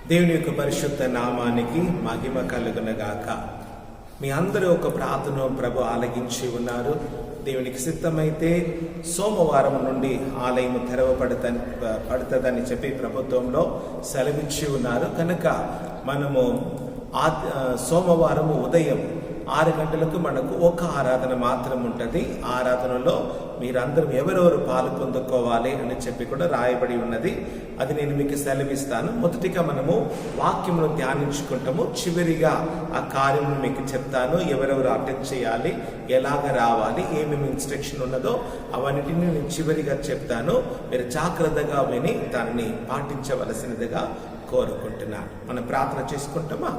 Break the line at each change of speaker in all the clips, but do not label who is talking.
దేవుని యొక్క పరిశుద్ధ నామానికి మహిమ కలుగునగాక. మీ అందరూ ఒక ప్రార్థన ప్రభు ఆలగించి ఉన్నారు. దేవునికి సిద్ధమైతే సోమవారం నుండి ఆలయం పడుతుందని చెప్పి ప్రభుత్వంలో సెలవిచ్చి ఉన్నారు. కనుక మనము సోమవారం ఉదయం 6 గంటలకు మనకు ఒక ఆరాధన మాత్రం ఉంటుంది. ఆరాధనలో మీరందరూ ఎవరెవరు పాలు పొందుకోవాలి అని చెప్పి కూడా రాయబడి ఉన్నది. అది నేను మీకు సెలవిస్తాను. మొదటిగా మనము వాక్యమును ధ్యానించుకుంటాము. చివరిగా ఆ కార్యమును మీకు చెప్తాను. ఎవరెవరు అటెండ్ చేయాలి, ఎలాగ రావాలి, ఏమేమి ఇన్స్ట్రక్షన్ ఉన్నదో అవన్నిటిని నేను చివరిగా చెప్తాను. మీరు జాగ్రత్తగా విని దానిని పాటించవలసినదిగా కోరుకుంటున్నాను. మనం ప్రార్థన చేసుకుంటామా?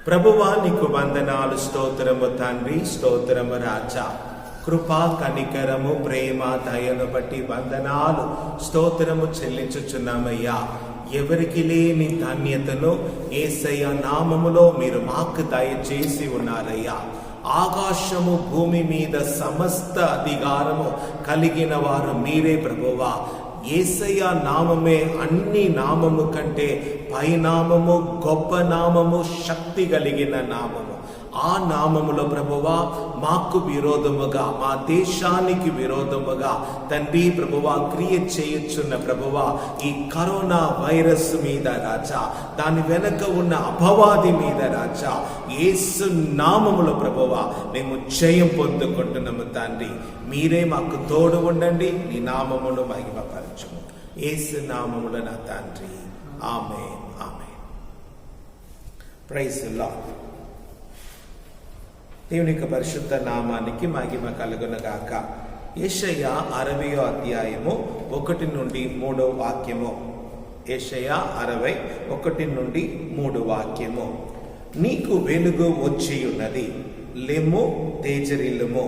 ప్రభువా, నీకు వందనాలు, స్తోత్రము తండ్రి, స్తోత్రము రాజా. కృపా, కనికరము, ప్రేమ, దయను బట్టి వందనాలు, స్తోత్రము చెల్లించుచున్నామయ్యా. ఎవరికి లేని ధన్యతను యేసయ్య నామములో మీరు మాకు దయచేసి ఉన్నారయ్యా. ఆకాశము భూమి మీద సమస్త అధికారము కలిగిన వారు మీరే ప్రభువా. యేసయ్య నామమే అన్ని నామము కంటే పైనామము, గొప్ప నామము, శక్తి కలిగిన నామము. ఆ నామములో ప్రభువా మాకు విరోధముగా, మా దేశానికి విరోధముగా తండ్రి ప్రభువా క్రియ చేయుచున్న ప్రభువా ఈ కరోనా వైరస్ మీద రాజా, దాని వెనక ఉన్న అపవాది మీద రాజా, యేసు నామములో ప్రభువా మేము జయం పొందుకుంటున్నాము తండ్రి. మీరే మాకు తోడు ఉండండి. నీ నామమును మహిమపరచుము. యేసు నామములో నా తండ్రి, ఆమేన్, ఆమేన్. Praise the Lord. దేవుని యొక్క పరిశుద్ధ నామానికి మహిమ కలుగునగాక. యెషయా 60వ అధ్యాయము 1 నుండి 3వ వాక్యము. యెషయా 60, 1 నుండి 3 వాక్యము. నీకు వెలుగు వచ్చి ఉన్నది, లెమ్ము, తేజరిల్లుము,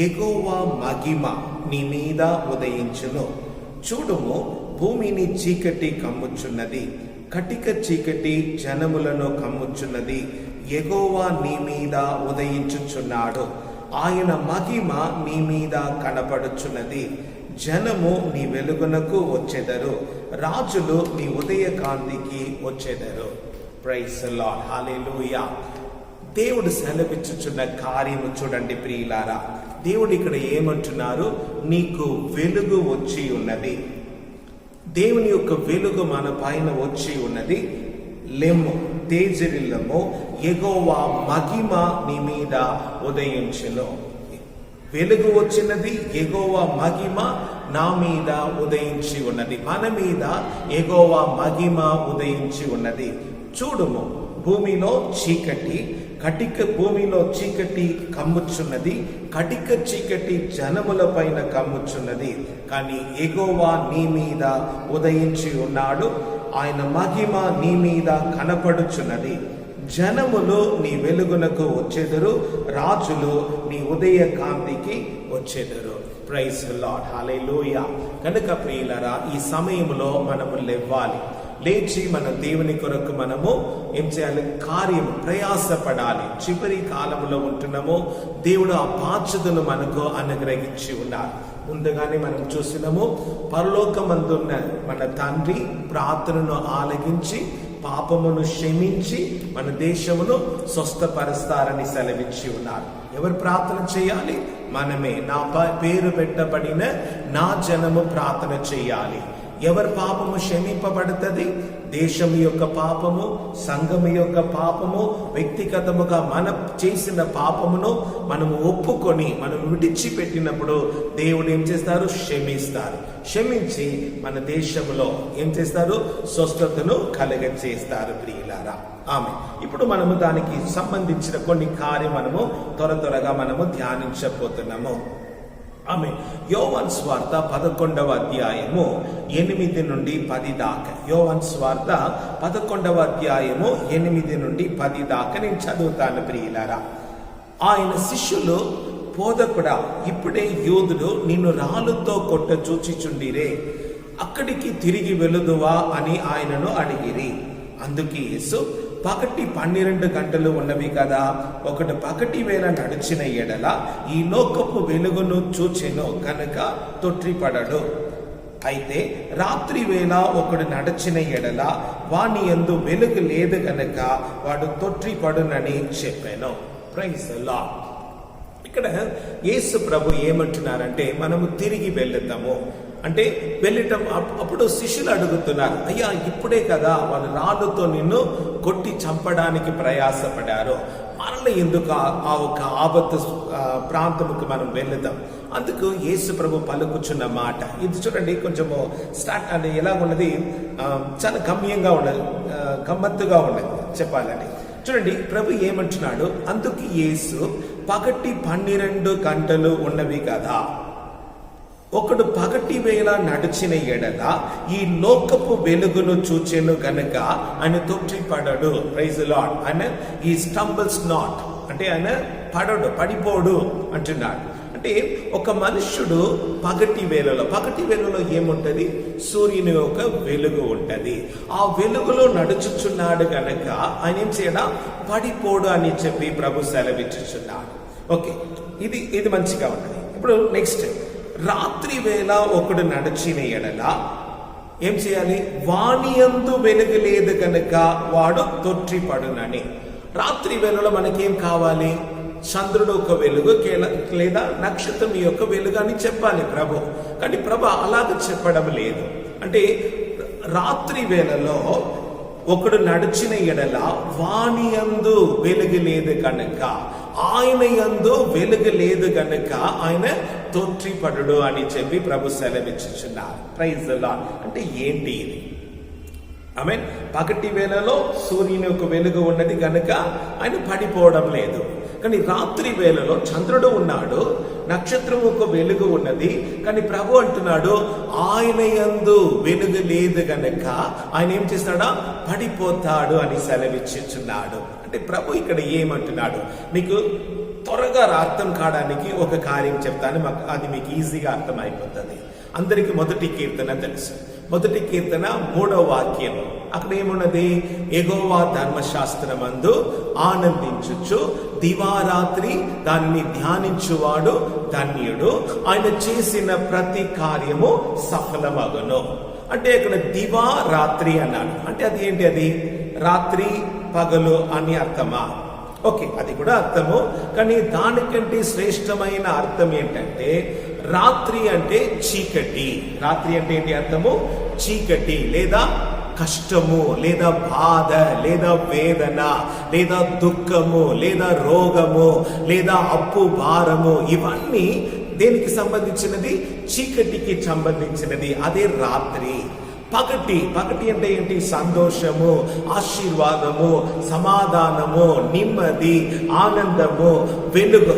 యెహోవా మహిమ నీ మీద ఉదయించును. చూడుము, భూమిని చీకటి కమ్ముచున్నది, కటిక చీకటి జనములను కమ్ముచున్నది. యెహోవా నీ మీద ఉదయించుచున్నాడు, ఆయన మహిమ నీ మీద కనపడుచున్నది. జనము నీ వెలుగునకు వచ్చెదరు, రాజులు నీ ఉదయ కాంతికి వచ్చెదరు. ప్రైజ్ ది లార్డ్, హల్లెలూయా. దేవుడు సెలవిచ్చుచున్న కార్యము చూడండి ప్రియులారా. దేవుడు ఇక్కడ ఏమంటున్నారు? నీకు వెలుగు వచ్చి ఉన్నది. దేవుని యొక్క వెలుగు మన పైన వచ్చి ఉన్నది. లెమ్ము, తేజరిల్లము, యెహోవా మహిమ నీ మీద ఉదయించును. వెలుగు వచ్చినది, యెహోవా మహిమ నా మీద ఉదయించి ఉన్నది. మన మీద యెహోవా మహిమ ఉదయించి ఉన్నది. చూడుము, భూమిలో చీకటి భూమిలో చీకటి కమ్ముచున్నది, కటిక చీకటి జనముల పైన కమ్ముచున్నది. కానీ యెహోవా నీ మీద ఉదయించి ఉన్నాడు, ఆయన మహిమ నీ మీద కనపడుచున్నది. జనములు నీ వెలుగునకు వచ్చెదరు, రాజులు నీ ఉదయ కాంతికి వచ్చెదరు. ప్రైజ్ ది లార్డ్, హల్లెలూయా. కనుక ప్రియులారా, ఈ సమయంలో మనము లేవాలి. లేచి మన దేవుని కొరకు మనము ఏం చేయాలి? కార్యం, ప్రయాసపడాలి. చివరి కాలంలో ఉంటున్నాము. దేవుడు ఆ బాధ్యతను మనకు అనుగ్రహించి ఉన్నారు. ముందుగానే మనం చూసినాము, పరలోకమందున్న మన తండ్రి ప్రార్థనను ఆలకించి పాపమును క్షమించి మన దేశమును స్వస్థపరుస్తారని సెలవిచ్చి ఉన్నారు. ఎవరు ప్రార్థన చేయాలి? మనమే. నా పేరు పెట్టబడిన నా జనము ప్రార్థన చేయాలి. ఎవరి పాపము క్షమింపబడుతుంది? దేశం యొక్క పాపము, సంఘము యొక్క పాపము, వ్యక్తిగతముగా మనం చేసిన పాపమును మనము ఒప్పుకొని మనం విడిచిపెట్టినప్పుడు దేవుడు ఏం చేస్తారు? క్షమిస్తారు. క్షమించి మన దేశంలో ఏం చేస్తారు? స్వస్థతను కలగచేస్తారు ప్రియులారా. ఆమె ఇప్పుడు మనము దానికి సంబంధించిన కొన్ని కార్యం మనము త్వరగా మనము ధ్యానించబోతున్నాము. ఆమె యోవాను స్వార్త 11వ అధ్యాయము 8 నుండి 10 దాకా. యోవాను స్వార్త 11వ అధ్యాయము 8 నుండి 10 దాకా నేను చదువుతాను ప్రియులారా. ఆయన శిష్యులు, బోధకుడా, ఇప్పుడే యూదులు నిన్ను రాళ్ళతో కొట్ట చూచిచుండిరే, అక్కడికి తిరిగి వెళుదువా అని ఆయనను అడిగిరి. అందుకే యేసు, పగటి 12 గంటలు ఉన్నవి కదా, ఒకటి పగటి వేళ నడిచిన ఎడల ఈ లోకపు వెలుగును చూచెను కనుక తొట్టిపడడు. అయితే రాత్రి వేళ ఒకడు నడచిన ఎడల వాని యందు వెలుగు లేదు గనక వాడు తొట్రిపడునని చెప్పాను. Praise the lord. ఇక్కడ యేసు ప్రభు ఏమంటున్నారంటే మనము తిరిగి వెళ్తాము అంటే వెళ్ళటం. అప్పుడు శిష్యులు అడుగుతున్నారు, అయ్యా ఇప్పుడే కదా వాళ్ళు రాళ్ళతో నిన్ను కొట్టి చంపడానికి ప్రయాసపడారు, మరల ఎందుకు ఆ ఒక ఆపత్తు ప్రాంతముకు మనం వెళ్దాం. అందుకు యేసు ప్రభు పలుకుచున్న మాట ఇది చూడండి, కొంచెము స్టార్ట్ అంటే ఎలా ఉన్నది, చాలా గమ్యంగా ఉన్నది, గమ్మత్తుగా ఉన్నది చెప్పాలని. చూడండి ప్రభు ఏమంటున్నాడు, అందుకు యేసు పగటి 12 గంటలు ఉన్నవి కదా, ఒకడు పగటి వేళ నడిచిన ఎడల ఈ లోకపు వెలుగును చూచెను గనక ఆయన తొట్టిపడడు. Praise the lord. ఆయన ఈ స్టంబల్స్ నాట్ అంటే ఆయన పడిపోడు అంటున్నాడు. అంటే ఒక మనుష్యుడు పగటి వేళలో ఏముంటది, సూర్యుని యొక్క వెలుగు ఉంటది. ఆ వెలుగులో నడుచుచున్నాడు గనక ఆయన ఏం చేయడా పడిపోడు అని చెప్పి ప్రభు సెలవిచ్చుచున్నాడు. ఓకే, ఇది మంచిగా ఉన్నది. ఇప్పుడు నెక్స్ట్, రాత్రి వేళ ఒకడు నడిచిన ఎడల ఏం చేయాలి, వాని యందు వెలుగు లేదు గనక వాడు తొట్రిపడునని. రాత్రి వేళలో మనకేం కావాలి, చంద్రుడు ఒక వెలుగు లేదా నక్షత్రం యొక్క వెలుగు అని చెప్పాలి ప్రభు. కానీ ప్రభు అలాగ చెప్పడం లేదు. అంటే రాత్రి వేళలో ఒకడు నడిచిన ఎడల వాని యందు వెలుగు లేదు కనుక, ఆయన యందు వెలుగు లేదు గనుక ఆయన తొట్రిపడడు అని చెప్పి ప్రభు సెలవిచ్చుచున్నారు. Praise the Lord. అంటే ఏంటి ఇది? ఆమేన్. పగటి వేళలో సూర్యుని యొక్క వెలుగు ఉన్నది కనుక ఆయన పడిపోవడం లేదు. కానీ రాత్రి వేళలో చంద్రుడు ఉన్నాడు, నక్షత్రం ఒక వెలుగు ఉన్నది, కానీ ప్రభు అంటున్నాడు ఆయన యందు వెలుగు లేదు గనక ఆయన ఏం చేస్తాడా పడిపోతాడు అని సెలవిచ్చుచున్నాడు. అంటే ప్రభు ఇక్కడ ఏమంటున్నాడు, మీకు త్వరగా అర్థం కావడానికి ఒక కార్యం చెప్తాను, అది మీకు ఈజీగా అర్థం అయిపోతుంది. అందరికి మొదటి కీర్తన తెలుసు. మొదటి కీర్తన 3వ వాక్యం అక్కడ ఏమున్నది, యెహోవా ధర్మశాస్త్రమందు ఆనందించుచు దివారాత్రి దానిని ధ్యానించువాడు ధన్యుడు, ఆయన చేసిన ప్రతి కార్యము సఫలమగును. అంటే ఇక్కడ దివా రాత్రి అన్నాడు. అంటే అది ఏంటి, అది రాత్రి పగలు అని అర్థమా? ఓకే, అది కూడా అర్థము. కానీ దానికంటే శ్రేష్టమైన అర్థం ఏంటంటే రాత్రి అంటే చీకటి. రాత్రి అంటే ఏంటి అర్థము, చీకటి లేదా కష్టము లేదా బాధ లేదా వేదన లేదా దుఃఖము లేదా రోగము లేదా అప్పు భారము, ఇవన్నీ దేనికి సంబంధించినది, చీకటికి సంబంధించినది. అదే రాత్రి. పగటి అంటే ఏంటి, సంతోషము, ఆశీర్వాదము, సమాధానము, నెమ్మది, ఆనందము, వెలుగు.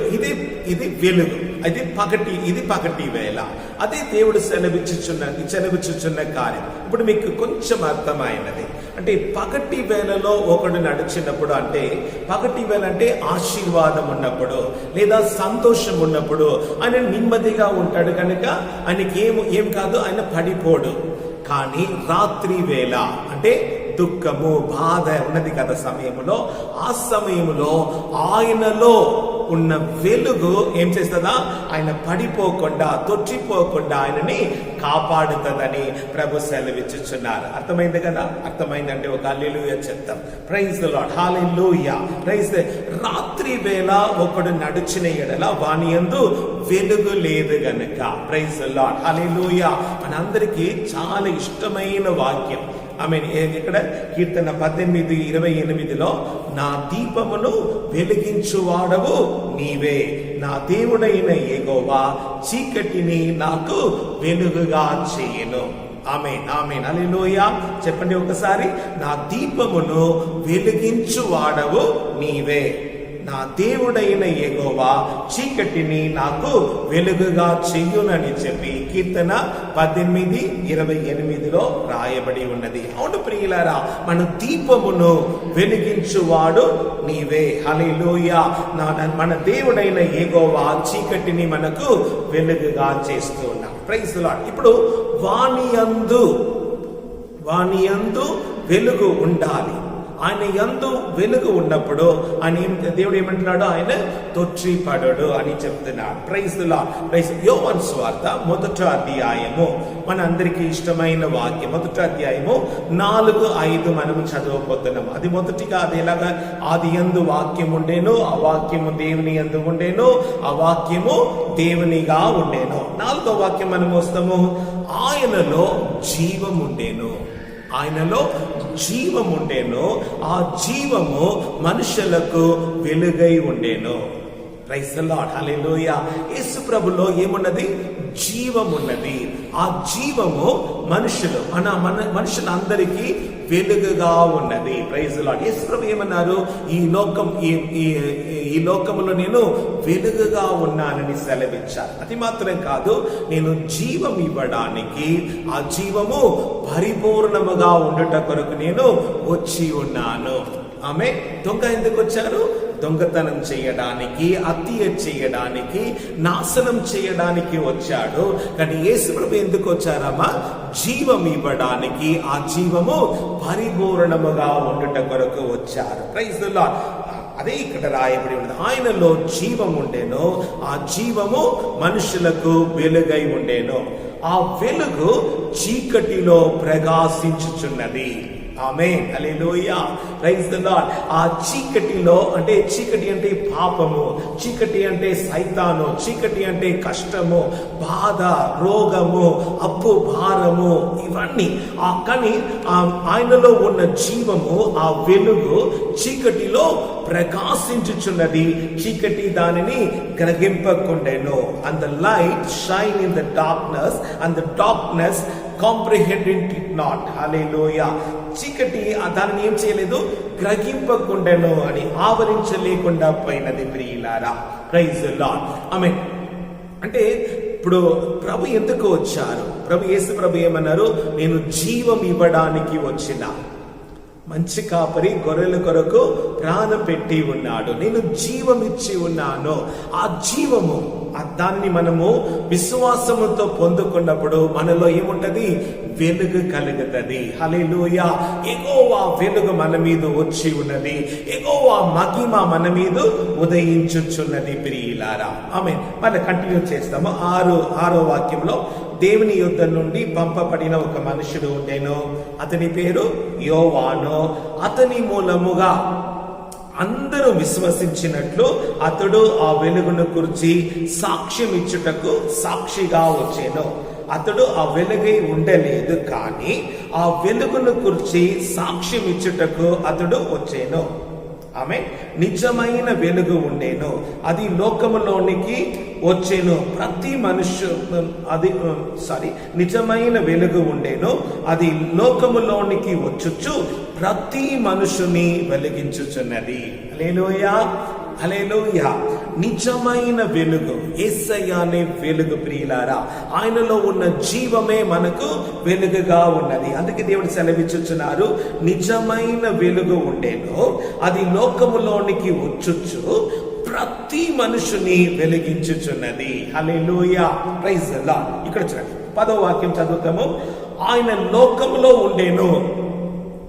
ఇది వెలుగు, ఇది పగటి వేళ. అదే దేవుడు సెలవిచ్చుచున్న కార్యం. ఇప్పుడు మీకు కొంచెం అర్థమైనది. అంటే పగటి వేళలో ఒకడు నడిచినప్పుడు, అంటే పగటి వేళ అంటే ఆశీర్వాదం ఉన్నప్పుడు లేదా సంతోషం ఉన్నప్పుడు ఆయన నెమ్మదిగా ఉంటాడు కనుక ఆయనకి ఏం కాదు, ఆయన పడిపోడు. కానీ రాత్రి వేళ అంటే దుఃఖము బాధ ఉన్నది కదా సమయంలో, ఆ సమయంలో ఆయనలో ఉన్న వెలుగు ఏం చేస్తుందా, ఆయన పడిపోకుండా తొట్టిపోకుండా ఆయనని కాపాడుతుందని ప్రభు సెలవిచ్చుచున్నారు. అర్థమైంది కదా? అర్థమైందంటే ఒక హల్లెలూయా చెప్తాం. Praise the lord. Hallelujah. Praise. రాత్రి వేళ ఒకడు నడిచిన ఎడల వాని యందు వెలుగు లేదు గనుక. Praise the lord. హల్లెలూయా. మనందరికీ చాలా ఇష్టమైన వాక్యం. ఇక్కడ కీర్తన 18:28లో నా దీపమును వెలిగించువాడవు నీవే, నా దేవుడైన యెహోవా చీకటిని నాకు వెలుగుగా చేయను. ఆమేన్, ఆమేన్, హల్లెలూయా. చెప్పండి ఒకసారి, నా దీపమును వెలిగించువాడవు నీవే, నా దేవుడైన యెహోవా చీకటిని నాకు వెలుగుగా చెయ్యునని చెప్పి కీర్తన 18:28లో రాయబడి ఉన్నది. అవును ప్రియులారా, మన దీపమును వెలిగించువాడు నీవే. హల్లెలూయా. మన దేవుడైన యెహోవా చీకటిని మనకు వెలుగుగా చేస్తూ ఉన్నాడు. Praise the lord. ఇప్పుడు వాని యందు వెలుగు ఉండాలి. ఆయన యందు వెలుగు ఉన్నప్పుడు దేవుడు ఏమంటున్నాడు, ఆయన తొట్టిపడడు అని చెప్తున్నాడు. Praise the lord. Praise. Yohanu సువార్త 1వ అధ్యాయము మన అందరికీ ఇష్టమైన వాక్యం. 1వ అధ్యాయము 4-5 మనము చదవబోతున్నాం. అది మొదటిగా అది ఎలాగా, ఆది యందు వాక్యం ఉండేను, ఆ వాక్యము దేవుని యందు ఉండేను, ఆ వాక్యము దేవునిగా ఉండేను. 4వ వాక్యం మనం వస్తాము, ఆయనలో జీవం ఉండేను. ఆయనలో జీవం ఉండేను, ఆ జీవము మనుషులకు వెలుగై ఉండేను. Praise the lord. హల్లెలూయా. యేసు ప్రభులో ఏమున్నది? జీవం ఉన్నది. ఆ జీవము మనుషులందరికీ వెలుగుగా ఉన్నది. Praise the Lord. యేసు ప్రభు ఏమన్నారు? ఈ లోకములో నేను వెలుగుగా ఉన్నానని సెలవిచ్చారు. అది మాత్రం కాదు, నేను జీవం ఇవ్వడానికి, ఆ జీవము పరిపూర్ణముగా ఉండుట కొరకు నేను వచ్చి ఉన్నాను. ఆమె దొంగ ఎందుకు వచ్చారు? దొంగతనం చేయడానికి, హత్య చేయడానికి, నాశనం చేయడానికి వచ్చాడు. కానీ యేసు ప్రభు ఎందుకు వచ్చారమ్మా? జీవం ఇవ్వడానికి, ఆ జీవము పరిపూర్ణముగా ఉండుట కొరకు వచ్చారు. Praise the lord. అదే ఇక్కడ రాయబడి ఉన్నది, ఆయనలో జీవం ఉండేను, ఆ జీవము మనుషులకు వెలుగై ఉండేను, ఆ వెలుగు చీకటిలో ప్రకాశించుచున్నది. ఆమేన్. హల్లెలూయా. Praise the Lord. ఆ చీకటిలో, అంటే చీకటి అంటే పాపము, చీకటి అంటే సైతాను, చీకటి అంటే కష్టము, బాధ, రోగము, అప్పు భారము, ఇవన్నీ. కానీ ఆయనలో ఉన్న జీవము, ఆ వెలుగు చీకటిలో ప్రకాశించుచున్నది. చీకటి దానిని గ్రహింపకుండెను. And the light shine in the darkness, and the darkness comprehended it not. Hallelujah. చీకటి దానిని ఏం చేయలేదు? గ్రహింపకుండెను అని, ఆవరించలేకుండా పోయినది. ప్రియులారా, ప్రైజ్ ది లార్డ్. ఆమేన్. అంటే ఇప్పుడు ప్రభు ఎందుకు వచ్చారు? యేసు ప్రభు ఏమన్నారు? నేను జీవం ఇవ్వడానికి వచ్చిన మంచి కాపరి గొర్రెల కొరకు ప్రాణం పెట్టి ఉన్నాడు. నేను జీవం ఇచ్చి ఉన్నాను. ఆ జీవము దాన్ని మనము విశ్వాసముతో పొందుకున్నప్పుడు మనలో ఏముంటది? వెలుగు కలుగుతుంది. హల్లెలూయా. యెహోవా వెలుగు మన మీద వచ్చి ఉన్నది. యెహోవా మహిమ మన మీద ఉదయించుచున్నది. ప్రియులారా, ఆమేన్. మనం కంటిన్యూ చేస్తాము. 6వ వాక్యంలో, దేవుని యుద్ధ నుండి పంపబడిన ఒక మనుషుడు ఉండేను, అతని పేరు యోవాను. అతని మూలముగా అందరూ విశ్వసించినట్లు అతడు ఆ వెలుగును గురించి సాక్ష్యం ఇచ్చుటకు సాక్షిగా వచ్చేను. అతడు ఆ వెలుగై ఉండలేదు, కానీ ఆ వెలుగును గురించి సాక్ష్యం ఇచ్చుటకు అతడు వచ్చేను. ఆమె నిజమైన వెలుగు ఉండేను, అది లోకములోనికి వచ్చేను. ప్రతి నిజమైన వెలుగు ఉండేను, అది లోకములోనికి వచ్చుచు ప్రతి మనుషుని వెలిగించుచున్నది. హల్లెలూయా. హల్లెలూయా. నిజమైన వెలుగు యేసయ్యనే వెలుగు. ప్రియులారా, ఆయనలో ఉన్న జీవమే మనకు వెలుగుగా ఉన్నది. అందుకే దేవుడు సెలవిచ్చుచున్నారు, నిజమైన వెలుగు ఉండేను, అది లోకములోనికి వచ్చుచు ప్రతి మనుషుని వెలిగించుచున్నది. హల్లెలూయా. Praise the lord. ఇక్కడ చూడండి, 10వ వాక్యం చదువుతాము. ఆయన లోకములో ఉండేను.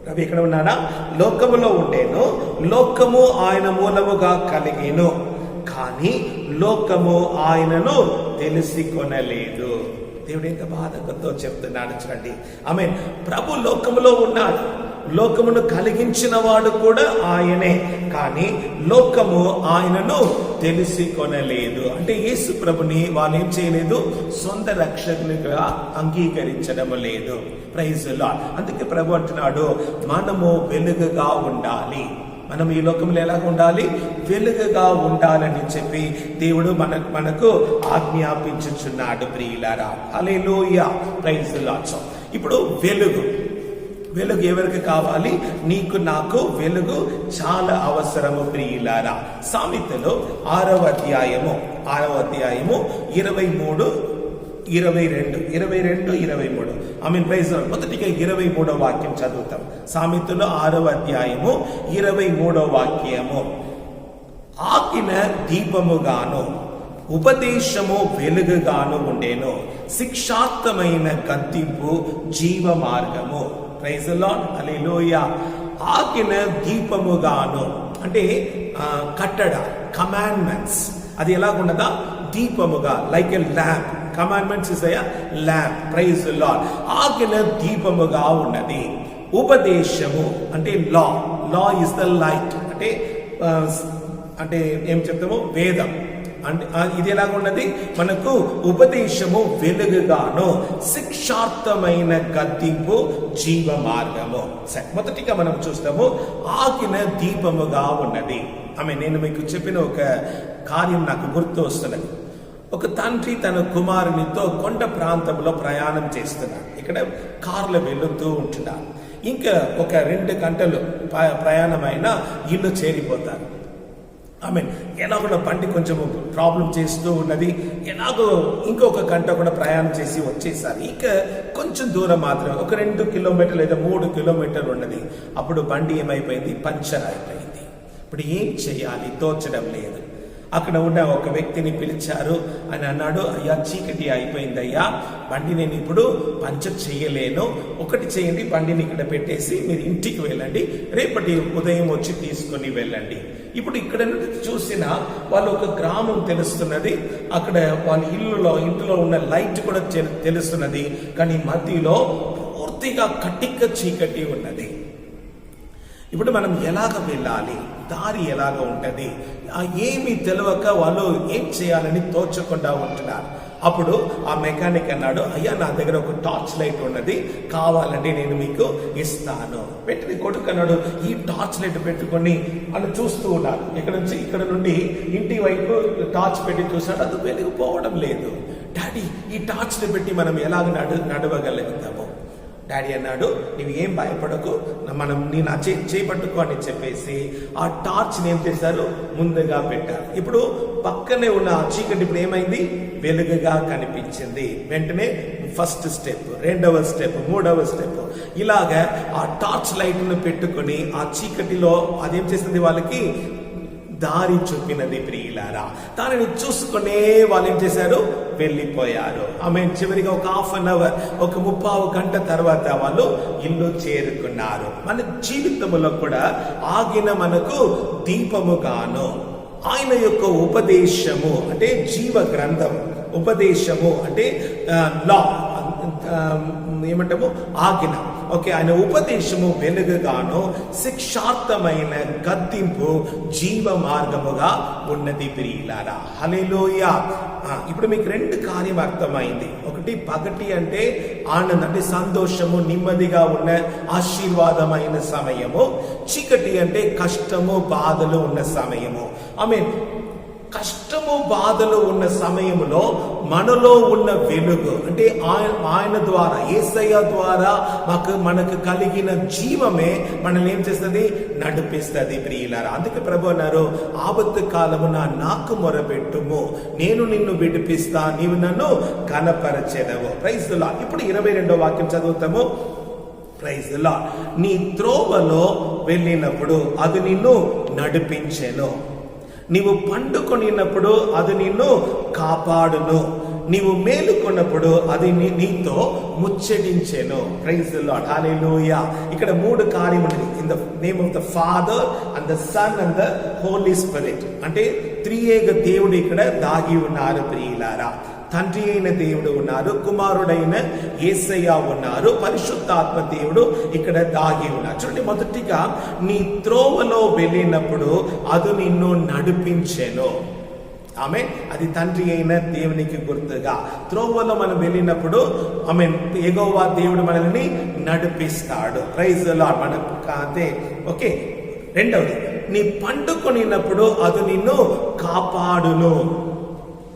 రవి ఇక్కడ ఉన్నాడా? లోకములో ఉండేను, లోకము ఆయన మూలముగా కలిగేను, కానీ లోకము ఆయనను తెలిసి కొనలేదు. దేవుడు ఎంత బాధతో చెప్తున్నాడు చూడండి. ఆమేన్. ప్రభు లోకములో ఉన్నాడు, లోకమును కలిగించిన వాడు కూడా ఆయనే, కానీ లోకము ఆయనను తెలిసి కొనలేదు. అంటే యేసు ప్రభుని వాళ్ళు ఏం చేయలేదు? సొంత రక్షకునిగా అంగీకరించడం లేదు. Praise the lord. అందుకే ప్రభు అంటున్నాడు, మనము వెలుగుగా ఉండాలి. మనం ఈ లోకంలో ఎలాగ ఉండాలి? వెలుగుగా ఉండాలని చెప్పి దేవుడు మనకు ఆజ్ఞాపించుచున్నాడు. ప్రియులారా, హల్లెలూయా. Praise the lord. ఇప్పుడు వెలుగు ఎవరికి కావాలి? నీకు నాకు వెలుగు చాలా అవసరము. ప్రియులారా, సామెతలు 6వ అధ్యాయము 23, 23. ప్రైజ్. మొదటిగా 23వ వాక్యం చదువుతాం. సామెతలు 6వ అధ్యాయము 23వ వాక్యము. ఆజ్ఞ దీపముగాను ఉపదేశము వెలుగుగాను ఉండేను, శిక్షార్థమైన గద్దింపు జీవ మార్గము. Praise the lord. హల్లెలూయా. ఆజ్ఞ దీపముగాను అంటే కట్టడ కమాండ్మెంట్స్ అది ఎలాగున్నదా దీపముగా like a lamp. Commandments is a lamp. Praise the Lord. ఆజ్ఞ దీపముగా ఉన్నది. ఉపదేశము అంటే law. Law is the light అంటే ఏం చెప్తాము వేదం అంటే ఇది ఎలాగున్నది మనకు ఉపదేశము వెలుగుగాను శిక్షార్థమైన గద్దింపు జీవ మార్గము. మొదటిగా మనం చూస్తాము ఆజ్ఞ దీపముగా ఉన్నది. నేను మీకు చెప్పిన ఒక కార్యం నాకు గుర్తు వస్తున్నది. ఒక తండ్రి తన కుమారునితో కొండ ప్రాంతంలో ప్రయాణం చేస్తున్నాడు. ఇక్కడ కార్లో వెళుతూ ఉంటున్నాడు. ఇంకా ఒక 2 గంటలు ప్రయాణమైన ఇల్లు చేరిపోతారు. ఎలాగో బండి కొంచెం ప్రాబ్లం చేస్తూ ఉన్నది. ఎలాగో ఇంకొక గంట కూడా ప్రయాణం చేసి వచ్చేసారు. ఇంకా కొంచెం దూరం మాత్రమే, ఒక 2 కిలోమీటర్లు లేదా 3 కిలోమీటర్లు ఉన్నది. అప్పుడు బండి ఏమైపోయింది, పంచర్ అయిపోయింది. ఇప్పుడు ఏం చేయాలి తోచడం లేదు. అక్కడ ఉన్న ఒక వ్యక్తిని పిలిచారు. అని అన్నాడు, అయ్యా చీకటి అయిపోయింది అయ్యా, బండి నేను ఇప్పుడు పంచర్ చేయలేను. ఒకటి చేయండి, బండిని ఇక్కడ పెట్టేసి మీరు ఇంటికి వెళ్ళండి, రేపటి ఉదయం వచ్చి తీసుకొని వెళ్ళండి. ఇప్పుడు ఇక్కడ చూసిన వాళ్ళు ఒక గ్రామం తెలుస్తున్నది. అక్కడ వాళ్ళ ఇంట్లో ఉన్న లైట్ కూడా తెలుస్తున్నది. కానీ మధ్యలో పూర్తిగా కటిక చీకటి ఉన్నది. ఇప్పుడు మనం ఎలాగ వెళ్ళాలి, దారి ఎలాగ ఉంటది, ఏమి తెలియక వాళ్ళు ఏం చేయాలని తోచకుండా ఉంటున్నారు. అప్పుడు ఆ మెకానిక్ అన్నాడు, అయ్యా నా దగ్గర ఒక టార్చ్ లైట్ ఉన్నది, కావాలంటే నేను మీకు ఇస్తాను. వెంటనే కొడుకు అన్నాడు, ఈ టార్చ్ లైట్ పెట్టుకొని అని చూస్తూ ఉన్నాడు. ఇక్కడ నుండి ఇంటి వైపు టార్చ్ పెట్టి చూసాడు, అది వెలిగిపోవడం లేదు. డాడీ ఈ టార్చ్ ని పెట్టి మనం ఎలాగ నడవగలుగుతాము? డాడీ అన్నాడు, నీవు ఏం భయపడకు, నేను చేపట్టుకో అని చెప్పేసి ఆ టార్చ్ ఏం చేశారు, ముందుగా పెట్టారు. ఇప్పుడు పక్కనే ఉన్న ఆ చీకటి ఇప్పుడు ఏమైంది, వెలుగుగా కనిపించింది. వెంటనే ఫస్ట్ స్టెప్, 2వ స్టెప్, 3వ స్టెప్, ఇలాగా ఆ టార్చ్ లైట్ ను పెట్టుకుని ఆ చీకటిలో అదేం చేసింది, వాళ్ళకి దారి చూపినది. ప్రియులారా, దానిని చూసుకునే వాళ్ళు ఏం చేశారు, వెళ్ళిపోయారు. చివరిగా ఒక 1/2 అవర్, ఒక 30 గంట తర్వాత వాళ్ళు ఇల్లు చేరుకున్నారు. మన జీవితంలో కూడా ఆగిన మనకు దీపముగాను ఆయన యొక్క ఉపదేశము అంటే జీవ గ్రంథం, ఉపదేశము అంటే లా ఏమంటాము ఆజ్ఞ. ఆయన ఉపదేశము వెలుగుగాను శిక్షార్థమైన గద్దింపు జీవ మార్గముగా ఉన్నది. ప్రియులారా, హల్లెలూయా. ఇప్పుడు మీకు 2 కార్యం అర్థమైంది. ఒకటి పగటి అంటే ఆనందం అంటే సంతోషము, నెమ్మదిగా ఉన్న ఆశీర్వాదమైన సమయము. చీకటి అంటే కష్టము, బాధలు ఉన్న సమయము. కష్టము, బాధలు ఉన్న సమయంలో మనలో ఉన్న వెలుగు అంటే ఆయన ద్వారా, యేసయ్య ద్వారా మనకు కలిగిన జీవమే మనల్ని ఏం చేస్తుంది, నడిపిస్తుంది. ప్రియులారా, అందుకే ప్రభు అన్నారు, ఆపత్తు కాలమున నాకు మొరపెట్టుము, నేను నిన్ను విడిపిస్తా, నీవు నన్ను ఘనపరచెదవు. Praise the lord. ఇప్పుడు 22వ వాక్యం చదువుతాము. Praise the lord. నీ త్రోవలో వెళ్ళినప్పుడు అది నిన్ను నడిపించెను, నీవు పండుకొనినప్పుడు అది నిన్ను కాపాడును, నీవు మేలుకొన్నప్పుడు అది నీతో ముచ్చటించెను. Praise the lord, hallelujah. ఇక్కడ 3 కార్యం ఉంది. In the name of the father and the son and the holy spirit అంటే త్రియేక దేవుడు ఇక్కడ దాగి ఉన్నారు. ప్రియులారా, తండ్రి అయిన దేవుడు ఉన్నారు, కుమారుడైన యేసయ్య ఉన్నారు, పరిశుద్ధాత్మ దేవుడు ఇక్కడ దాగి ఉన్నారు. చూడండి, మొదటిగా నీ త్రోవలో వెళ్ళినప్పుడు అది నిన్ను నడిపించెను. అది తండ్రి అయిన దేవునికి గుర్తుగా త్రోవలో మనం వెళ్ళినప్పుడు యెహోవా దేవుడు మనల్ని నడిపిస్తాడు. Praise the lord. మనకు అంతే. ఓకే. రెండవది, నీ పండుకొనినప్పుడు అది నిన్ను కాపాడును.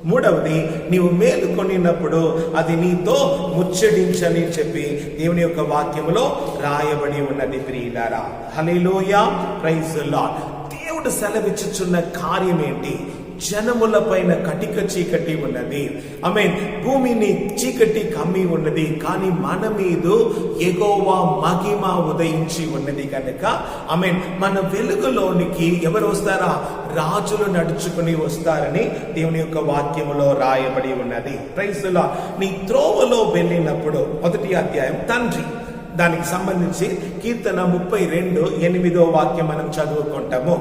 మూడవది, నీవు మేలుకొనినప్పుడు అది నీతో ముచ్చడించని చెప్పి దేవుని యొక్క వాక్యములో రాయబడి ఉన్నది. ప్రియులారా, హల్లెలూయా, ప్రైజ్ ది లార్డ్. దేవుడు సెలవిచ్చుచున్న కార్యం ఏంటి? జనముల పైన కటిక చీకటి ఉన్నది. భూమిని చీకటి కమ్మి ఉన్నది, కానీ మన మీద యెహోవా మహిమ ఉదయించి ఉన్నది కనుక మన వెలుగులోనికి ఎవరు వస్తారా? రాజులు నడుచుకుని వస్తారని దేవుని యొక్క వాక్యములో రాయబడి ఉన్నది. Praise the lord. నీ త్రోవలో వెళ్ళినప్పుడు, 1వ అధ్యాయం, తండ్రి దానికి సంబంధించి కీర్తన 32:8 వాక్యం మనం చదువుకుంటాము.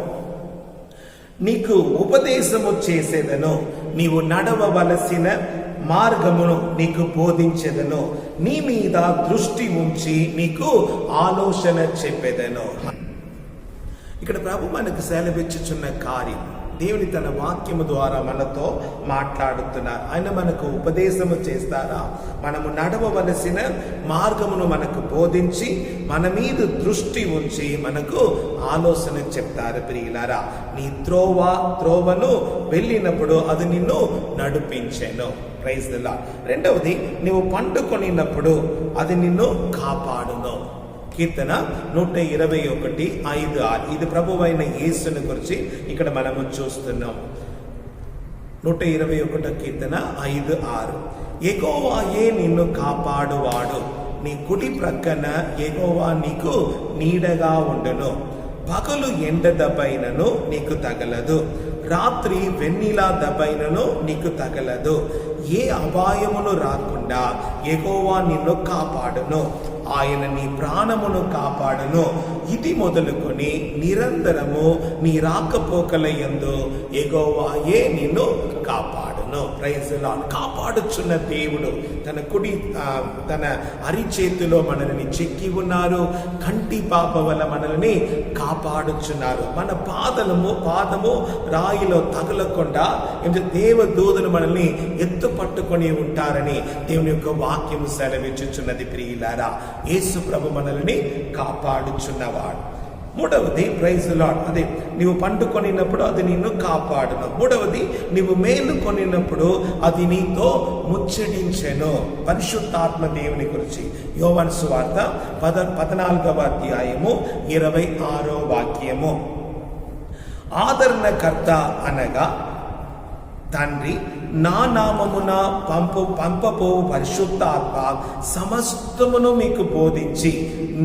నీకు ఉపదేశము చేసేదను, నీవు నడవవలసిన మార్గమును నీకు బోధించేదను, నీ మీద దృష్టి ఉంచి నీకు ఆలోచన చెప్పేదను. ఇక్కడ ప్రభు మనకు సెలవిచ్చుచున్న కార్యం, దేవుని తన వాక్యము ద్వారా మనతో మాట్లాడుతున్నారు. ఆయన మనకు ఉపదేశము చేస్తారా? మనము నడవవలసిన మార్గమును మనకు బోధించి మన మీద దృష్టి ఉంచి మనకు ఆలోచన చెప్తారు. ప్రియులారా, నీ త్రోవను వెళ్ళినప్పుడు అది నిన్ను నడిపించెను. Praise the lord. రెండవది, నీవు పండుకొనినప్పుడు అది నిన్ను కాపాడును. కీర్తన 121:5-6. ఇది ప్రభువైన యేసుని గురించి ఇక్కడ మనము చూస్తున్నాం. 121 కీర్తన 5-6. యెహోవాయే నిన్ను కాపాడువాడు, నీ కుడి ప్రక్కన యెహోవా నీకు నీడగా ఉండును. పగలు ఎండ దెబ్బైనను నీకు తగలదు, రాత్రి వెన్నెల దెబ్బైనను నీకు తగలదు. ఏ అపాయమును రాకుండా యెహోవా నిన్ను కాపాడును. ఆయన నీ ప్రాణమును కాపాడును. ఇది మొదలుకొని నిరంతరము నీ రాకపోకల యందు యెహోవాయే నిన్ను కాపాడును. Praise the lord. కాపాడుచున్న దేవుడు తన అరిచేతిలో మనల్ని చెక్కి ఉన్నారు. కంటి పాప వల్ల మనల్ని కాపాడుచున్నారు. మన పాదము రాయిలో తగలకుండా దేవదూతలు మనల్ని ఎత్తు పట్టుకొని ఉంటారని దేవుని యొక్క వాక్యము సెలవిచ్చుచున్నది. ప్రియులారా, యేసు ప్రభు మనల్ని కాపాడుచున్నవాడు. మూడవది, ప్రైజ్ ది లార్డ్, అదే నీవు పండుకొనినప్పుడు అది నిన్ను కాపాడును. మూడవది, నీవు మేలుకొనినప్పుడు అది నీతో ముచ్చటించెను. పరిశుద్ధాత్మ దేవుని గురించి యోహాను సువార్త 14:26 వాక్యము. ఆదరణకర్త అనగా తండ్రి నా నామమున పంపపోవు పరిశుద్ధాత్మ సమస్తమును మీకు బోధించి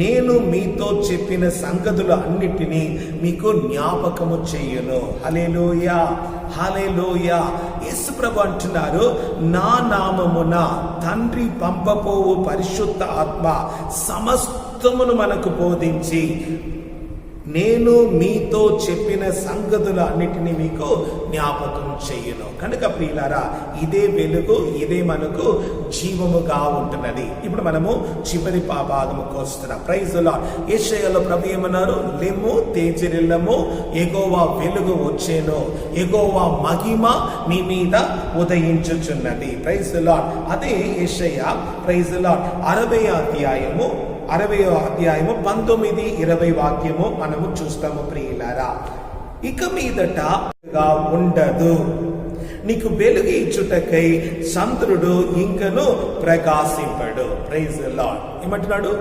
నేను మీతో చెప్పిన సంగతులు అన్నిటినీ మీకు జ్ఞాపకము చెయ్యును. హల్లెలూయా, హల్లెలూయా. యేసు ప్రభు అంటున్నారు, నా నామమున తండ్రి పంపపోవు పరిశుద్ధ ఆత్మ సమస్తమును మనకు బోధించి నేను మీతో చెప్పిన సంగతులు అన్నిటినీ మీకు జ్ఞాపకం చెయ్యను. కనుక ప్రియులారా, ఇదే వెలుగు, ఇదే మనకు జీవముగా ఉంటున్నది. ఇప్పుడు మనము చివరి భాగముకు వస్తున్నాం. Praise the Lord. యెషయాలో ప్రభు ఏమన్నారు? లెమ్ము, తేజరిల్లము, యెహోవా వెలుగు వచ్చేను, యెహోవా మహిమ నీ మీద ఉదయించుచున్నది. Praise the lord. అదే యెషయా, ప్రైజ్ ది లార్డ్, 60వ అధ్యాయము 19-20 వాక్యము మనము చూస్తాము. ప్రియులారా, ఇక మీదట ఉండదు, నీకు వెలుగు ఇచ్చుటకై చంద్రుడు ఇంకను ప్రకాశింపడు. Praise the lord. ఏమంటున్నాడు?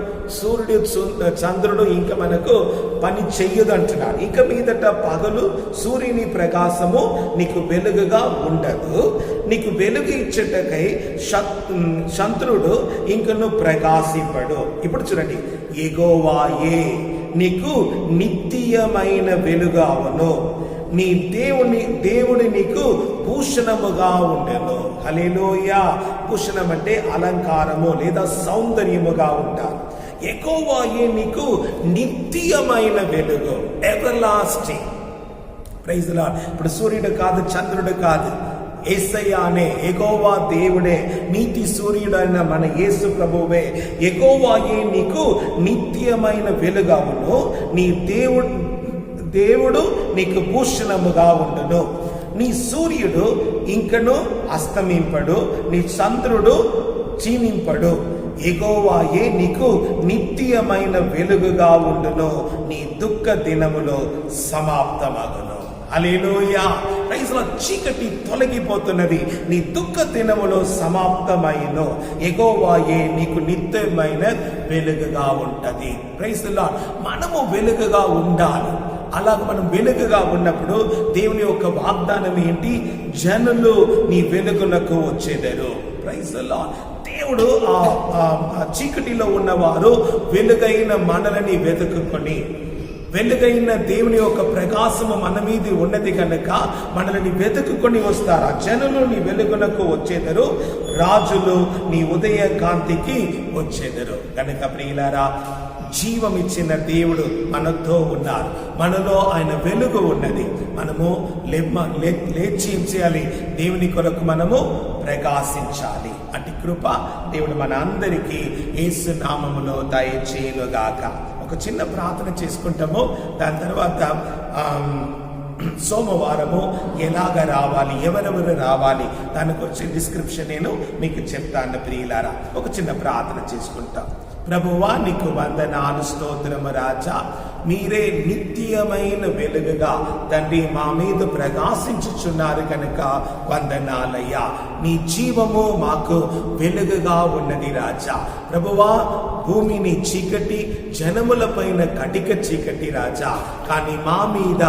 చంద్రుడు ఇంకా మనకు పని చెయ్యదు అంటున్నాడు. ఇక మీదట పగలు సూర్యుని ప్రకాశము నీకు వెలుగుగా ఉండదు, నీకు వెలుగు ఇచ్చుటకై చంద్రుడు ఇంకను ప్రకాశింపడు. ఇప్పుడు చూడండి, యెహోవాయే నీకు నిత్యమైన వెలుగావును, నీ దేవుని నీకు భూషణముగా ఉండెను. హల్లెలూయా. భూషణం అంటే అలంకారము లేదా సౌందర్యముగా ఉంటారు. యెహోవాయే నీకు నిత్యమైన వెలుగు, everlasting. Praise the lord. ఇప్పుడు సూర్యుడు కాదు, చంద్రుడు కాదు, యేసయ్యానే, యెహోవా దేవుడే, నీతి సూర్యుడైన మన యేసు ప్రభువే. యెహోవాయే నీకు నిత్యమైన వెలుగావును, నీ దేవుడు నీకు భూషణముగా ఉండును. నీ సూర్యుడు ఇంకను అస్తమింపడు, నీ చంద్రుడు క్షీణింపడు. యెహోవాయే నీకు నిత్యమైన వెలుగుగా ఉండును, నీ దుఃఖ దినములో సమాప్తమగును. హల్లెలూయా. Praise the Lord. చీకటి తొలగిపోతున్నది, నీ దుఃఖ దినములో సమాప్తమైను. యెహోవాయే నీకు నిత్యమైన వెలుగుగా ఉంటది. Praise the lord. మనము వెలుగుగా ఉండాలి. అలాగ మనం వెలుగుగా ఉన్నప్పుడు దేవుని యొక్క వాగ్దానం ఏంటి? జనులు నీ వెలుగునకు వచ్చేదరు. Praise the Lord. దేవుడు ఆ చీకటిలో ఉన్నవారు వెలుగైన మనలని వెలుగైన దేవుని యొక్క ప్రకాశము మన మీద ఉన్నది కనుక మనల్ని వెతుకుకొని వస్తారు. ఆ జనులు నీ వెలుగునకు వచ్చేదరు, రాజులు నీ ఉదయ కాంతికి వచ్చేదరు. కనుక ప్రియులారా, జీవమిచ్చిన దేవుడు మనతో ఉన్నారు, మనలో ఆయన వెలుగు ఉన్నది. మనము లేచి ఏం చేయాలి? దేవుని కొరకు మనము ప్రకాశించాలి. అటు కృప దేవుడు మన అందరికీ యేసు నామములో దయచేయునుగాక. ఒక చిన్న ప్రార్థన చేసుకుంటాము. దాని తర్వాత సోమవారము ఎలాగ రావాలి, ఎవరెవరు రావాలి, దాని గురించి డిస్క్రిప్షన్ నేను మీకు చెప్తాను. ప్రియులారా, ఒక చిన్న ప్రార్థన చేసుకుంటాం. ప్రభువా, నీకు వందనాలు, స్తోత్రము రాజా. మీరే నిత్యమైన వెలుగుగా తండ్రి మా మీద ప్రకాశించుచున్నారు కనుక వందనాలయ్యా. నీ జీవము మాకు వెలుగుగా ఉన్నది రాజా. ప్రభువా, భూమిని చీకటి, జనముల పైన కటిక చీకటి రాజా, కానీ మా మీద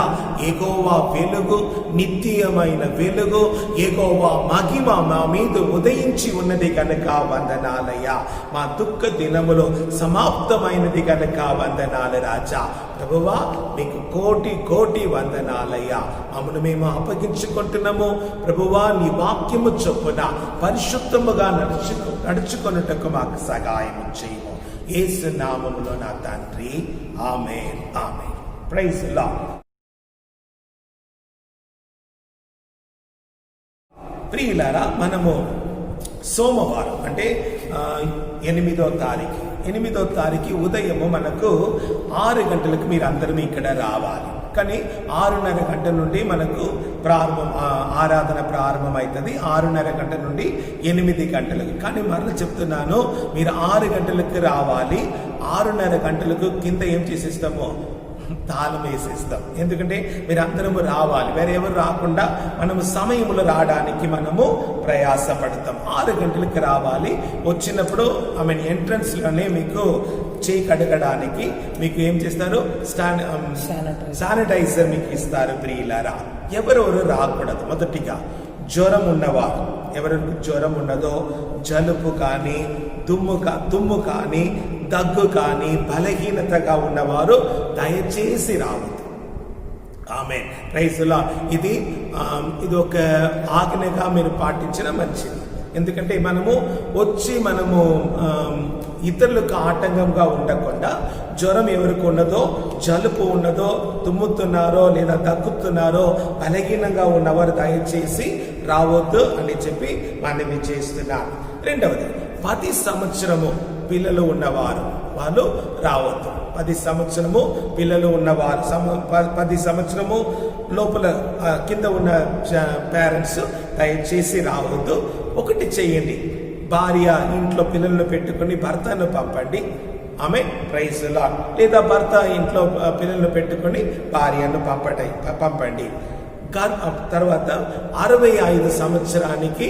యెహోవా వెలుగు, నిత్యమైన వెలుగు, యెహోవా మహిమ మా మీద ఉదయించి ఉన్నది కనుక వందనాలయ్యా. మా దుఃఖ దినములో సమాప్తమైనది కనుక వందనాలు రాజా. ప్రభువా, మీకు కోటి కోటి వందనాలయ్యా. మమ్మల్ని మేము అప్పగించుకుంటున్నాము. ప్రభువా, నీ వాక్యము చొప్పున పరిశుద్ధముగా నడుచుకొనుటకు మాకు సహాయం చేయము. యేసు నామములో నా తండ్రి, ఆమేన్, ఆమేన్. Praise the Lord. ప్రియులారా, మనము సోమవారం అంటే 8వ తారీఖు ఉదయము మనకు 6 గంటలకు మీరు అందరూ ఇక్కడ రావాలి. కానీ 6:30 గంటల నుండి మనకు ఆరాధన ప్రారంభం అవుతుంది. 6:30 గంటల నుండి 8 గంటలకు. కానీ మరలా చెప్తున్నాను, మీరు 6 గంటలకు రావాలి. 6:30 గంటలకు కింద ఏం చేసేస్తామో తాళం వేసేస్తాం. ఎందుకంటే మీరు అందరము రావాలి. వేరే ఎవరు రాకుండా మనము సమయంలో రావడానికి మనము ప్రయాసపడతాం. 6 గంటలకు రావాలి. వచ్చినప్పుడు ఎంట్రన్స్ లోనే మీకు చేయి కడగడానికి మీకు ఏం చేస్తారు? శానిటైజర్ మీకు ఇస్తారు. ప్రియులారా, ఎవరెవరు రాకూడదు. మొదటిగా జ్వరం ఉన్నవారు, ఎవరికి జ్వరం ఉన్నదో, జలుబు కానీ, దుమ్ము కానీ, దగ్గు కానీ, బలహీనతగా ఉన్నవారు దయచేసి రావద్దు. ఆమేన్, ప్రైజ్ ది లార్డ్. ఇది ఒక ఆజ్ఞగా మీరు పాటించడం మంచిది. ఎందుకంటే మనము ఇతరులకు ఆటంకంగా ఉండకుండా, జ్వరం ఎవరికి ఉన్నదో, జలుపు ఉన్నదో, తుమ్ముతున్నారో లేదా దగ్గుతున్నారో, బలహీనంగా ఉన్నవారు దయచేసి రావద్దు అని చెప్పి మనవి చేస్తున్నారు. రెండవది, 10 సంవత్సరము పిల్లలు ఉన్నవారు వాళ్ళు రావద్దు. 10 సంవత్సరము పిల్లలు ఉన్నవారు, 10 సంవత్సరము లోపల కింద ఉన్న పేరెంట్స్ దయచేసి రావద్దు. ఒకటి చెయ్యండి, భార్య ఇంట్లో పిల్లలను పెట్టుకుని భర్తను పంపండి. ఆమేన్, ప్రైజ్ ది లార్డ్. లేదా భర్త ఇంట్లో పిల్లలను పెట్టుకుని భార్యను పంపండి. తర్వాత 65 సంవత్సరానికి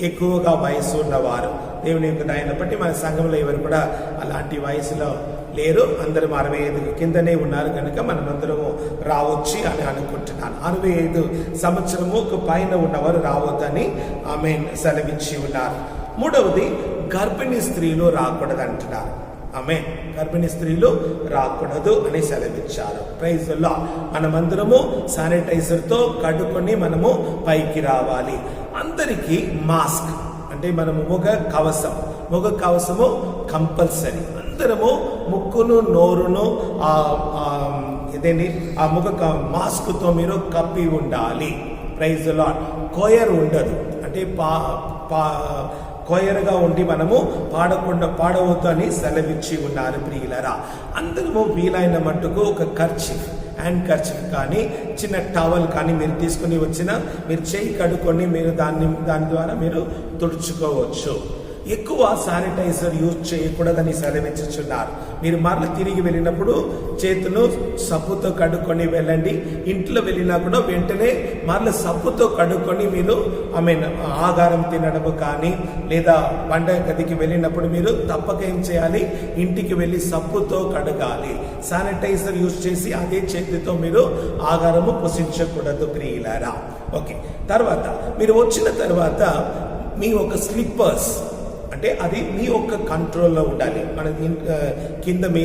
ఎక్కువగా వయసు ఉన్నవారు, దేవుని యొక్క దయను బట్టి మన సంఘంలో ఎవరు కూడా అలాంటి వయసులో లేరు. అందరం 65 కిందనే ఉన్నారు కనుక మనమందరము రావచ్చు అని అనుకుంటున్నాను. 65 సంవత్సరముకు పైన ఉన్నవారు రావద్దని ఆమేన్ సెలవిచ్చి ఉన్నారు. మూడవది, గర్భిణీ స్త్రీలు రాకూడదు అంటున్నారు. ఆమేన్, గర్భిణీ స్త్రీలు రాకూడదు అని సెలవిచ్చారు. Praise the Lord. మనమందరము శానిటైజర్తో కడుక్కొని మనము పైకి రావాలి. అందరికీ మాస్క్ అంటే మనము ముఖ కవసము కంపల్సరీ. అందరము ముక్కును, నోరును ఆ ముఖ మాస్క్తో మీరు కప్పి ఉండాలి. Praise the lord. కోయర్ ఉండదు, అంటే కోయరుగా ఉండి మనము పాడవద్దు అని సెలవిచ్చి ఉన్నారు. ప్రియులరా, అందరము వీలైన మట్టుకు ఒక హ్యాండ్ కర్చీఫ్ కానీ చిన్న టవల్ కానీ మీరు తీసుకుని వచ్చిన మీరు చేయి కడుక్కొని మీరు దాని ద్వారా మీరు తుడుచుకోవచ్చు. ఎక్కువ శానిటైజర్ యూజ్ చేయకూడదని సెలవిచ్చుచున్నారు. మీరు మరల తిరిగి వెళ్ళినప్పుడు చేతులు సబ్బుతో కడుక్కొని వెళ్ళండి. ఇంట్లో వెళ్ళినా కూడా వెంటనే మరల సబ్బుతో కడుక్కొని మీరు ఆహారం తినడము కానీ లేదా వంట గదికి వెళ్ళినప్పుడు మీరు తప్పక ఏం చేయాలి? ఇంటికి వెళ్ళి సబ్బుతో కడగాలి. శానిటైజర్ యూజ్ చేసి అదే చేతితో మీరు ఆహారము పుసించకూడదు ప్రియులారా. ఓకే, తర్వాత మీరు వచ్చిన తర్వాత మీ ఒక స్లిప్పర్స్ అంటే అది మీ యొక్క కంట్రోల్లో ఉండాలి. మన కింద మీ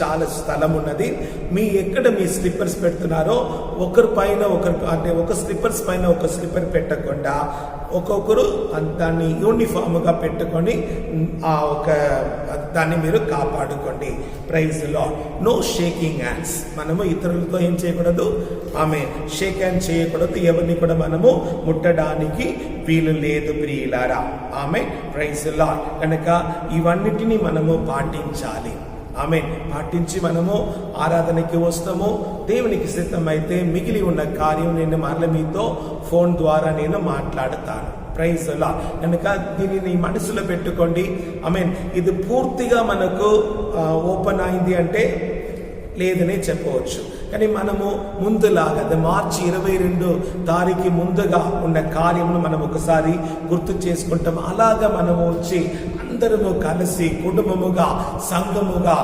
చాలా స్థలం ఉన్నది. మీ ఎక్కడ మీ స్లిప్పర్స్ పెడుతున్నారో ఒకరి పైన ఒకరు, అంటే ఒక స్లిప్పర్స్ పైన ఒక స్లిప్పర్ పెట్టకుండా ఒక్కొక్కరు దాన్ని యూనిఫామ్గా పెట్టుకొని ఆ ఒక దాన్ని మీరు కాపాడుకోండి. Praise lord. No shaking hands. మనము ఇతరులతో ఏం చేయకూడదు, ఆమె షేక్ హ్యాండ్ చేయకూడదు. ఎవరిని కూడా మనము ముట్టడానికి వీలు లేదు ప్రియులారా. ఆమె ప్రైజ్ లార్డ్. కనుక ఇవన్నిటిని మనము పాటించాలి. ఆమె పాటించి మనము ఆరాధనకి వస్తాము. దేవునికి సిద్ధమైతే మిగిలి ఉన్న కార్యం నేను మరల మీతో ఫోన్ ద్వారా నేను మాట్లాడతాను. Praise lord. కనుక దీనిని మనసులో పెట్టుకోండి. ఇది పూర్తిగా మనకు ఓపెన్ అయింది అంటే లేదనే చెప్పవచ్చు. కానీ మనము ముందులాగా మార్చి 22 తారీఖు ముందుగా ఉన్న కార్యమును మనం ఒకసారి గుర్తు చేసుకుంటాం. అలాగా మనము వచ్చి అందరము కలిసి కుటుంబముగా సంఘముగా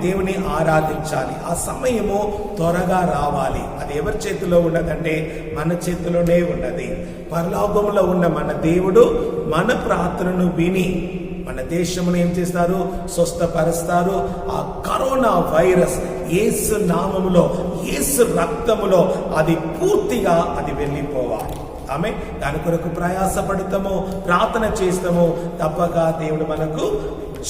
దేవుని ఆరాధించాలి. ఆ సమయము త్వరగా రావాలి. అది ఎవరి చేతిలో ఉన్నదంటే మన చేతిలోనే ఉన్నది. పరలోకములో ఉన్న మన దేవుడు మన ప్రార్థనను విని మన దేశమును ఏం చేస్తారు, స్వస్థపరుస్తారు. ఆ కరోనా వైరస్ యేసు నామములో, యేసు రక్తములో అది పూర్తిగా అది వెళ్ళిపోవాలి. దాని కొరకు ప్రయాసపడతాము, ప్రార్థన చేస్తాము. తప్పక దేవుడు మనకు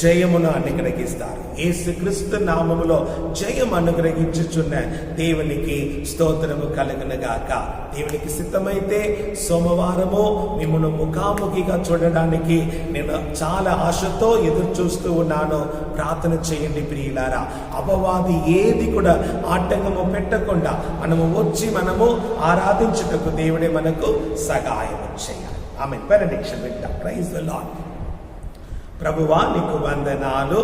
జయమును అనుగ్రహిస్తారు. యేసుక్రీస్తు నామములో జయం అనుగ్రహించుచున్న దేవునికి స్తోత్రము కలుగునుగాక. దేవునికి సిద్ధమైతే సోమవారము మిమ్మల్ని ముఖాముఖిగా చూడడానికి నేను చాలా ఆశతో ఎదురు చూస్తూ ఉన్నాను. ప్రార్థన చేయండి ప్రియులారా. అపవాది ఏది కూడా ఆటంకము పెట్టకుండా మనము ఆరాధించుటకు దేవుడే మనకు సహాయం చేయాలి. ఆమేన్. బెనడిక్షన్ వింటాం. Praise the lord. ప్రభువా నీకు వందనాలు,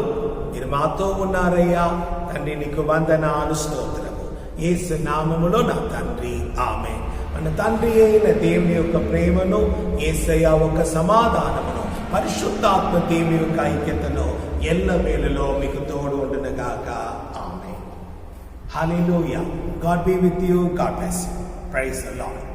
మీరు మాతో ఉన్నారయ్యా. తండ్రి నీకు వందనాలు, స్తోత్రము. యేసు నామములో నా తండ్రి, ఆమేన్. మన తండ్రి అయిన దేవుని యొక్క ప్రేమను, యేసయ్య ఒక సమాధానమును, పరిశుద్ధాత్మ దేవుని యొక్క ఐక్యతను ఎల్లవేళలో మీకు తోడు ఉండునుగాక. ఆమేన్. హల్లెలూయా. God be with you. God bless you. Praise the lord.